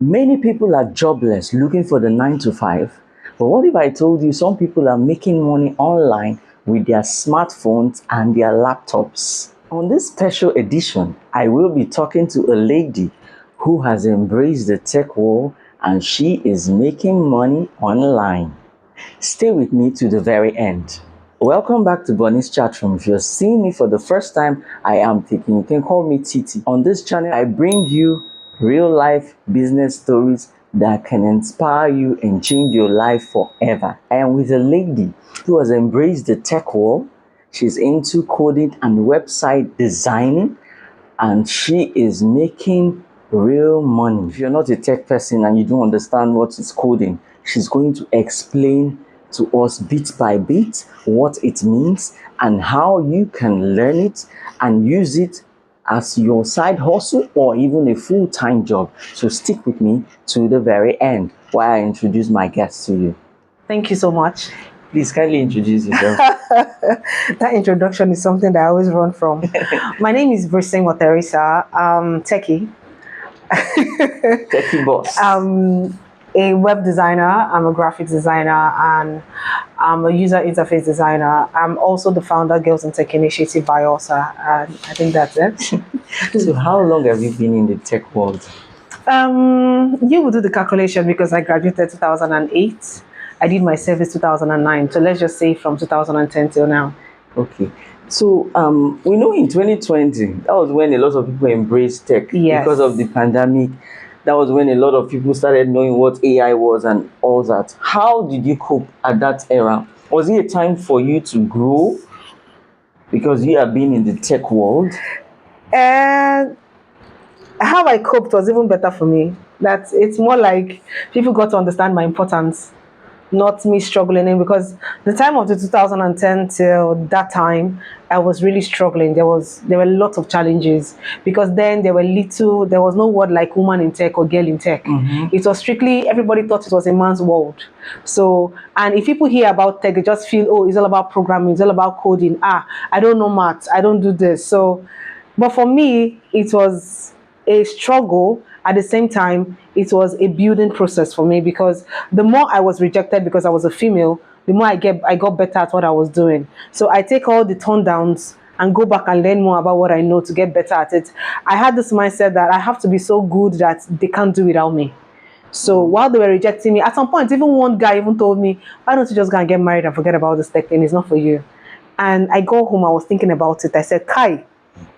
Many people are jobless looking for the 9 to 5. But what if I told you some people are making money online with their smartphones and their laptops? On this special edition, I will be talking to a lady who has embraced the tech world and she is making money online. Stay with me to the very end. Welcome back to Bonnie's chat room. If you're seeing me for the first time, I am Tiki. You can call me Titi. On this channel, I bring you real life business stories that can inspire you and change your life forever. I am with a lady who has embraced the tech world. She's into coding and website designing, and she is making real money. If you're not a tech person and you don't understand what is coding, she's going to explain to us bit by bit what it means and how you can learn it and use it as your side hustle or even a full-time job. So stick with me to the very end while I introduce my guest to you. Thank you so much. Please kindly introduce yourself. That introduction is something that I always run from. My name is Brising Teresa. Techie. Techie boss. I'm a web designer, I'm a graphics designer, and I'm a user interface designer. I'm also the founder of Girls in Tech Initiative by OSA, and I think that's it. So how long have you been in the tech world? You will do the calculation because I graduated 2008. I did my service 2009. So let's just say from 2010 till now. Okay. So we know in 2020, that was when a lot of people embraced tech. Yes. Because of the pandemic. That was when a lot of people started knowing what AI was and all that. How did you cope at that era? Was it a time for you to grow because you have been in the tech world? And how I coped was even better for me. That it's more like people got to understand my importance, not me struggling. Because the time of the 2010 till that time, I was really struggling. There were a lot of challenges because then there was no word like woman in tech or girl in tech. Mm-hmm. It was strictly, everybody thought it was a man's world. So, and if people hear about tech, they just feel, oh, it's all about programming, it's all about coding. I don't know maths, I don't do this. So, but for me, it was a struggle. At the same time, it was a building process for me because the more I was rejected because I was a female, the more I got better at what I was doing. So I take all the turn downs and go back and learn more about what I know to get better at it. I had this mindset that I have to be so good that they can't do without me. So while they were rejecting me, at some point, even one guy even told me, why don't you just go and get married and forget about this tech thing? It's not for you. And I go home, I was thinking about it. I said, Kai,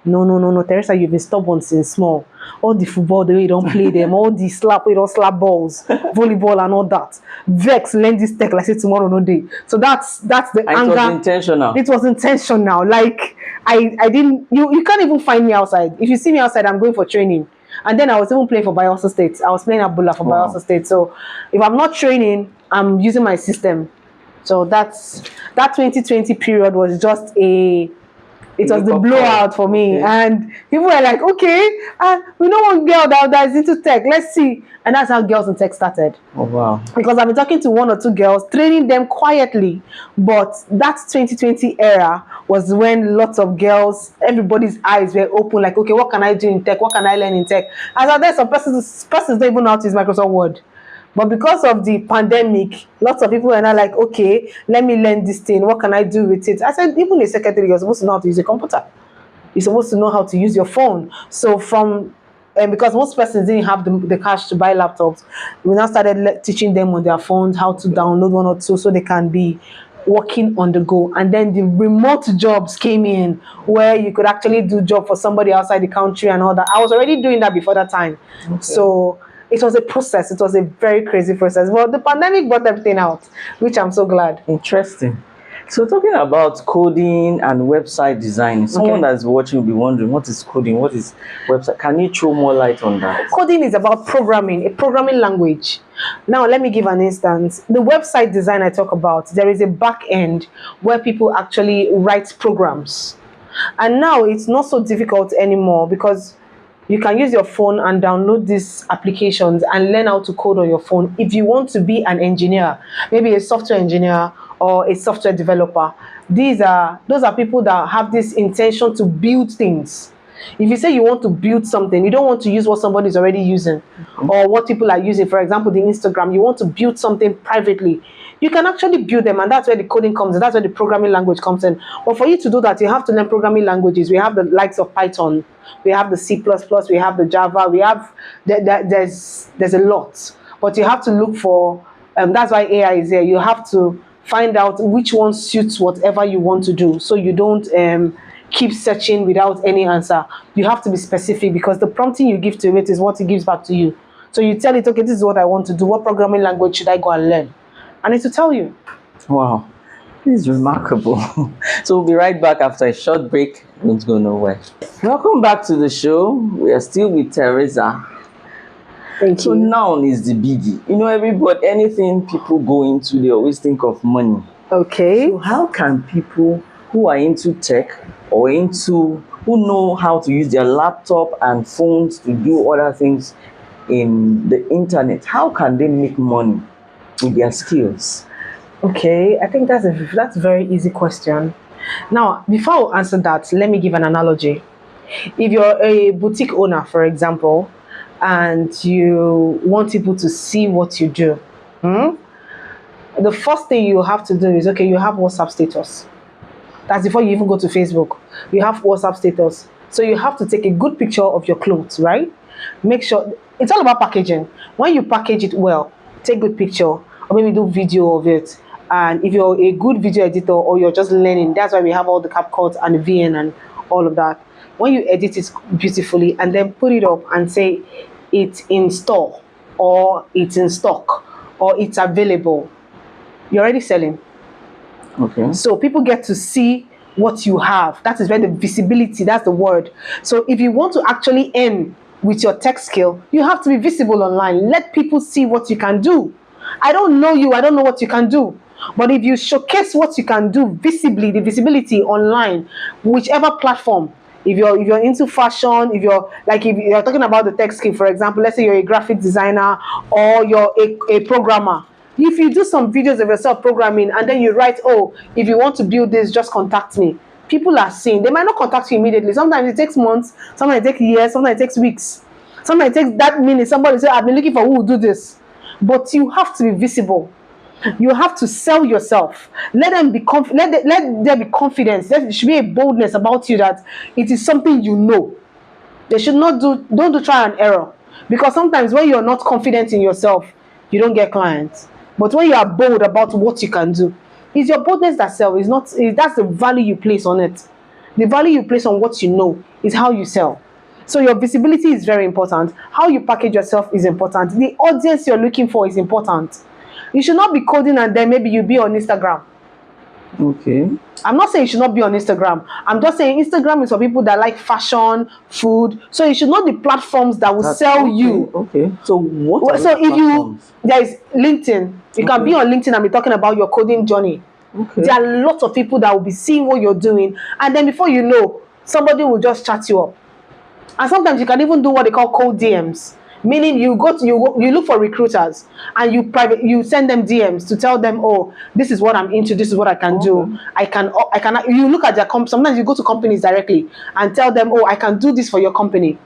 no, Teresa, you've been stubborn since small. All the football, the way you don't play them, all the slap, you don't slap balls, volleyball and all that. Vex, learn this tech, like say tomorrow, no day. So that's the anger. It was intentional. It was intentional. Like I didn't, you can't even find me outside. If you see me outside, I'm going for training. And then I was even playing for Bayelsa State. I was playing Abula for Bayelsa State. So if I'm not training, I'm using my system. So that 2020 period was just it was the blowout for me. Okay. And people were like, okay, we know one girl that is into tech. Let's see. And that's how Girls in Tech started. Oh, wow. Because I've been talking to one or two girls, training them quietly. But that 2020 era was when lots of girls, everybody's eyes were open. Like, okay, what can I do in tech? What can I learn in tech? As I said, some persons don't even know how to use Microsoft Word. But because of the pandemic, lots of people are now like, okay, let me learn this thing. What can I do with it? I said, even a secretary, you're supposed to know how to use a computer. You're supposed to know how to use your phone. So because most persons didn't have the cash to buy laptops, we now started teaching them on their phones how to download one or two so they can be working on the go. And then the remote jobs came in where you could actually do job for somebody outside the country and all that. I was already doing that before that time. Okay. So it was a process. It was a very crazy process. But the pandemic brought everything out, which I'm so glad. Interesting. So talking about coding and website design, someone that's watching will be wondering, what is coding? What is website? Can you throw more light on that? Coding is about programming, a programming language. Now, let me give an instance. The website design I talk about, there is a back end where people actually write programs. And now it's not so difficult anymore because you can use your phone and download these applications and learn how to code on your phone. If you want to be an engineer, maybe a software engineer or a software developer, those are people that have this intention to build things. If you say you want to build something, you don't want to use what somebody is already using or what people are using. For example, the Instagram, you want to build something privately. You can actually build them, and that's where the coding comes in. That's where the programming language comes in. But for you to do that, you have to learn programming languages. We have the likes of Python, we have the C++, we have the Java, we have there's a lot. But you have to look for. That's why AI is there. You have to find out which one suits whatever you want to do, so you don't keep searching without any answer. You have to be specific, because the prompting you give to it is what it gives back to you. So you tell it, okay, this is what I want to do. What programming language should I go and learn? And it will tell you. Wow, this is remarkable. So we'll be right back after a short break. Don't go nowhere. Welcome back to the show. We are still with Teresa. Thank So you. now is the biggie. You know, everybody, anything people go into, they always think of money. Okay. So how can people who are into tech or who know how to use their laptop and phones to do other things in the internet, how can they make money with their skills? Okay, I think that's a very easy question. Now, before I answer that, let me give an analogy. If you're a boutique owner, for example, and you want people to see what you do, the first thing you have to do is, okay, you have WhatsApp status. That's before you even go to Facebook. You have WhatsApp status. So you have to take a good picture of your clothes, right? Make sure it's all about packaging. When you package it well, take good picture, or maybe do video of it. And if you're a good video editor or you're just learning, that's why we have all the CapCut and the VN and all of that. When you edit it beautifully and then put it up and say it's in store, or it's in stock, or it's available, you're already selling. Okay. So people get to see what you have. That is where the visibility, that's the word. So if you want to actually earn with your tech skill, you have to be visible online. Let people see what you can do. I don't know you, I don't know what you can do. But if you showcase what you can do visibly, the visibility online, whichever platform, if you're into fashion, if you're talking about the tech skill, for example, let's say you're a graphic designer or you're a programmer. If you do some videos of yourself programming and then you write, oh, if you want to build this, just contact me. People are seeing. They might not contact you immediately. Sometimes it takes months, sometimes it takes years, sometimes it takes weeks. Sometimes it takes that minute. Somebody say, I've been looking for who will do this. But you have to be visible. You have to sell yourself. Let them be let there be confidence. There should be a boldness about you that it is something you know. They should not don't do trial and error. Because sometimes when you're not confident in yourself, you don't get clients. But when you are bold about what you can do, it's your boldness that sells. It's not. That's the value you place on it. The value you place on what you know is how you sell. So your visibility is very important. How you package yourself is important. The audience you're looking for is important. You should not be coding and then maybe you be on Instagram. Okay. I'm not saying you should not be on Instagram. I'm just saying Instagram is for people that like fashion, food. So you should know the platforms that will sell okay, you. Okay. So what are So the if platforms? there is LinkedIn, you can be on LinkedIn and be talking about your coding journey. Okay. There are lots of people that will be seeing what you're doing, and then before you know, somebody will just chat you up. And sometimes you can even do what they call cold DMs, meaning you look for recruiters and you send them DMs to tell them, oh, this is what I'm into, this is what I can do. I can you look at their sometimes you go to companies directly and tell them, oh, I can do this for your company.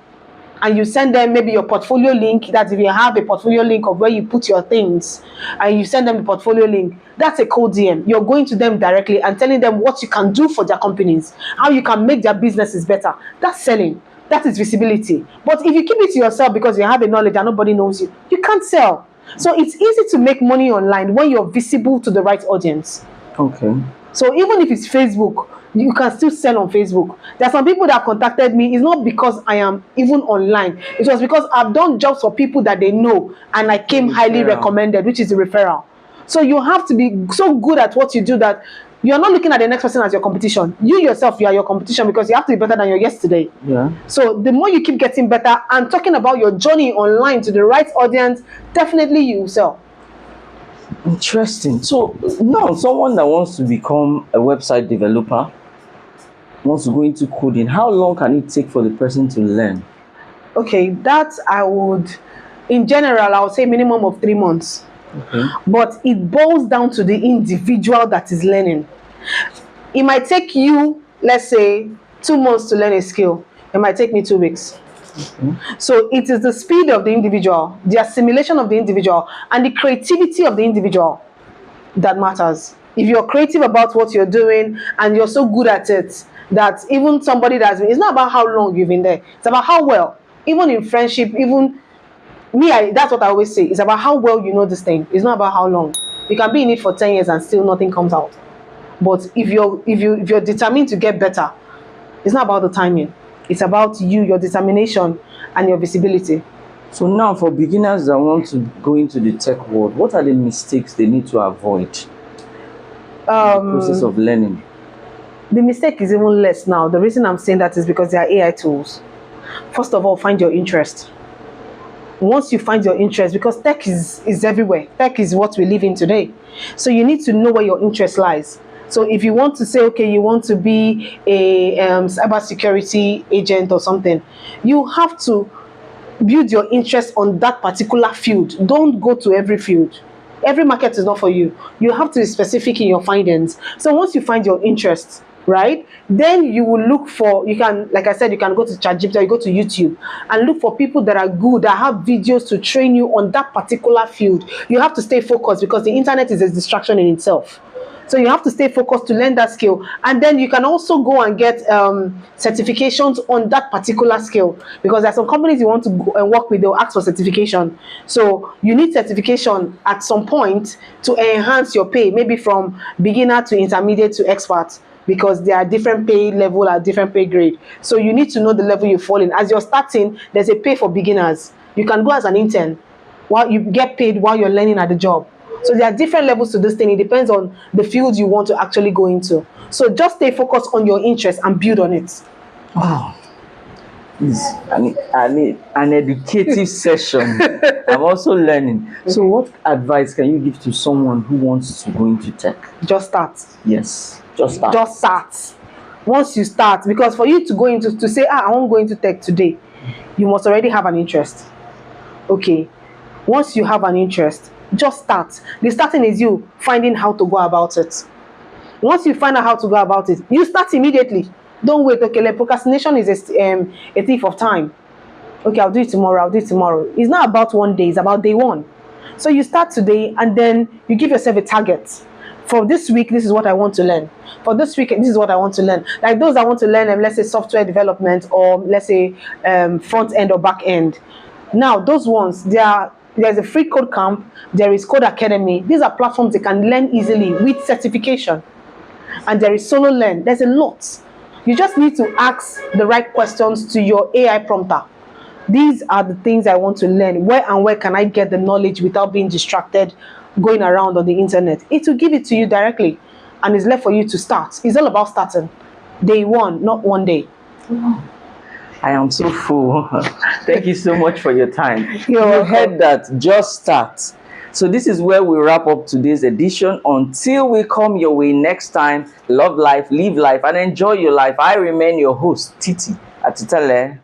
And you send them maybe your portfolio link, that if you have a portfolio link of where you put your things, and you send them the portfolio link, that's a cold DM. You're going to them directly and telling them what you can do for their companies, how you can make their businesses better. That's selling. That is visibility. But if you keep it to yourself because you have a knowledge and nobody knows you, you can't sell. So it's easy to make money online when you're visible to the right audience. Okay. So even if it's Facebook, you can still sell on Facebook. There are some people that contacted me. It's not because I am even online. It was because I've done jobs for people that they know and I came highly recommended, which is a referral. So you have to be so good at what you do that you're not looking at the next person as your competition. You yourself, you are your competition because you have to be better than your yesterday. Yeah. So the more you keep getting better and talking about your journey online to the right audience, definitely you will sell. Interesting. So now someone that wants to become a website developer, wants to go into coding, how long can it take for the person to learn? Okay, that I would, in general, I would say minimum of 3 months. Okay. But it boils down to the individual that is learning. It might take you, let's say, 2 months to learn a skill. It might take me 2 weeks. So it is the speed of the individual, the assimilation of the individual, and the creativity of the individual that matters. If you're creative about what you're doing and you're so good at it that even somebody that's been, it's not about how long you've been there, it's about how well. Even in friendship, even that's what I always say. It's about how well you know this thing. It's not about how long. You can be in it for 10 years and still nothing comes out. But if you're determined to get better, it's not about the timing. It's about you, your determination, and your visibility. So now for beginners that want to go into the tech world, what are the mistakes they need to avoid in the process of learning? The mistake is even less now. The reason I'm saying that is because there are AI tools. First of all, find your interest. Once you find your interest, because tech is everywhere. Tech is what we live in today. So you need to know where your interest lies. So if you want to say, okay, you want to be a cybersecurity agent or something, you have to build your interest on that particular field. Don't go to every field. Every market is not for you. You have to be specific in your findings. So once you find your interest, right, then you will look for, you can, like I said, you can go to ChatGPT or you go to YouTube and look for people that are good, that have videos to train you on that particular field. You have to stay focused because the internet is a distraction in itself. So you have to stay focused to learn that skill. And then you can also go and get certifications on that particular skill, because there are some companies you want to go and work with, they'll ask for certification. So you need certification at some point to enhance your pay, maybe from beginner to intermediate to expert, because there are different pay level at different pay grade. So you need to know the level you fall in. As you're starting, there's a pay for beginners. You can go as an intern while you get paid while you're learning at the job. So there are different levels to this thing. It depends on the field you want to actually go into. So just stay focused on your interest and build on it. Wow. Please, I need an educative session. I'm also learning. So what advice can you give to someone who wants to go into tech? Just start. Yes, just start. Just start. Once you start, because for you to go into, to say, I won't go into tech today, you must already have an interest. Okay. Once you have an interest, just start. The starting is you finding how to go about it. Once you find out how to go about it, you start immediately. Don't wait. Okay, like procrastination is a thief of time. Okay, I'll do it tomorrow. I'll do it tomorrow. It's not about one day. It's about day one. So you start today, and then you give yourself a target. For this week, this is what I want to learn. For this week, this is what I want to learn. Like those that want to learn, let's say software development, or let's say front end or back end. Now, those ones, there's a free code camp, there is Code Academy. These are platforms they can learn easily with certification. And there is solo learn. There's a lot. You just need to ask the right questions to your AI prompter. These are the things I want to learn. Where can I get the knowledge without being distracted going around on the internet? It will give it to you directly, and it's left for you to start. It's all about starting. Day one, not one day. I am so full. Thank you so much for your time. You're welcome. Heard that. Just start. So this is where we wrap up today's edition. Until we come your way next time, love life, live life, and enjoy your life. I remain your host, Titi Atutele.